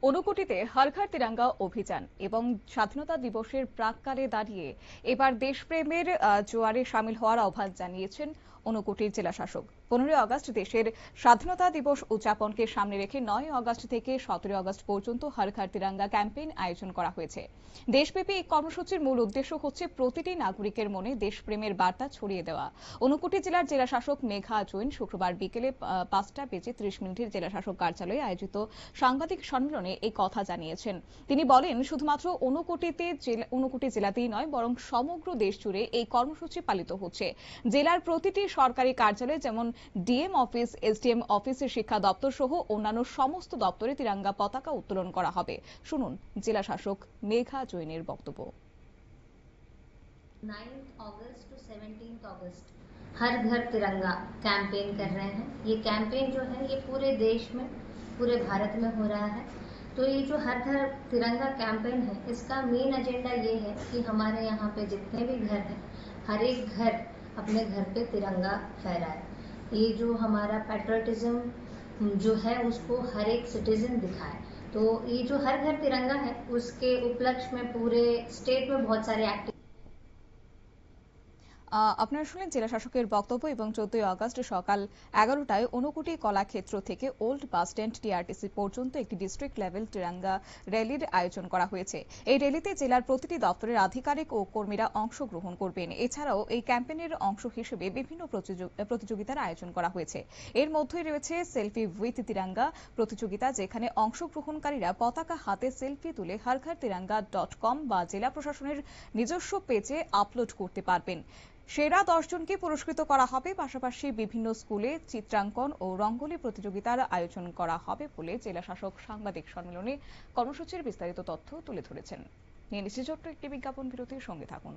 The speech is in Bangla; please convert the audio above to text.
ঊনকোটিতে হর ঘর তিরঙ্গা অভিযান এবং স্বাধীনতা দিবসের প্রাক্কালে দাঁড়িয়ে এবার দেশপ্রেমের জোয়ারে সামিল হওয়ার আহ্বান জানিয়েছেন ঊনকোটির জেলাশাসক। 15 আগস্ট দেশের স্বাধীনতা দিবস উদযাপনকে সামনে রেখে 9 আগস্ট থেকে 17 আগস্ট পর্যন্ত হর ঘর তিরঙ্গা ক্যাম্পেইন আয়োজন করা হয়েছে। দেশব্যাপী এই কর্মসূচির মূল উদ্দেশ্য হচ্ছে প্রতিটি নাগরিকের মনে দেশপ্রেমের বার্তা ছড়িয়ে দেওয়া। ঊনকোটি জেলার জেলাশাসক মেঘা জৈন শুক্রবার বিকেলে 5:30 জেলাশাসক কার্যালয়ে আয়োজিত সাংবাদিক সম্মেলনে এই কথা জানিয়েছেন। তিনি বলেন, শুধুমাত্র ঊনকোটি জেলাতেই নয় বরং সমগ্র দেশ জুড়ে এই কর্মসূচি পালিত হচ্ছে। জেলার প্রতিটি সরকারি কার্যালয়ে যেমন ডিএম অফিস, এসডিএম অফিস, শিক্ষা দপ্তর সহ অন্যান্য সমস্ত দপ্তরে তিরঙ্গা পতাকা উত্তোলন করা হবে। শুনুন জেলা শাসক মেঘা জৈনের বক্তব্য। 9 अगस्त टू 17 अगस्त हर घर तिरंगा कैंपेन कर रहे हैं। ये कैंपेन जो है ये पूरे देश में, पूरे भारत में हो रहा है। तो ये जो हर घर तिरंगा कैंपेन है, इसका मेन एजेंडा ये है कि हमारे यहाँ पे जितने भी घर हैं, हर एक घर अपने घर पे तिरंगा फहराए। ये जो हमारा पैट्रियटिज्म जो है उसको हर एक सिटीजन दिखाए। तो ये जो हर घर तिरंगा है उसके उपलक्ष्य में पूरे स्टेट में बहुत सारे एक्टिविटी। আপনারা শুনলেন জেলা শাসকের বক্তব্য। এবং 14 আগস্ট সকাল 11টায় ঊনকোটি কলাক্ষেত্র থেকে ওল্ড বাস স্ট্যান্ড টিআরটিসি পর্যন্ত একটি ডিস্ট্রিক্ট লেভেল তিরঙ্গা র্যালির আয়োজন করা হয়েছে। এই র্যালিতে জেলার প্রতিটি দপ্তরের আধিকারিক ও কর্মীরা অংশগ্রহণ করবেন। এছাড়াও এই ক্যাম্পেইনের অংশ হিসেবে বিভিন্ন প্রতিযোগিতার আয়োজন করা হয়েছে। এর মধ্যে রয়েছে সেলফি উইথ তিরঙ্গা প্রতিযোগিতা, যেখানে অংশগ্রহণকারীরা পতাকা হাতে সেলফি তুলে harghar-tiranga.com বা জেলা প্রশাসনের নিজস্ব পেজে আপলোড করতে পারবেন। সেরা 10 জনকে পুরস্কৃত করা হবে। পাশাপাশি বিভিন্ন স্কুলে চিত্রাঙ্কন ও রঙ্গোলি প্রতিযোগিতার আয়োজন করা হবে বলে জেলা শাসক সাংবাদিক সম্মেলনে কর্মসূচির বিস্তারিত তথ্য তুলে ধরেছেন। নিয়ে নিচ্ছে ছোট্ট একটি বিজ্ঞাপন বিরতির সঙ্গে থাকুন।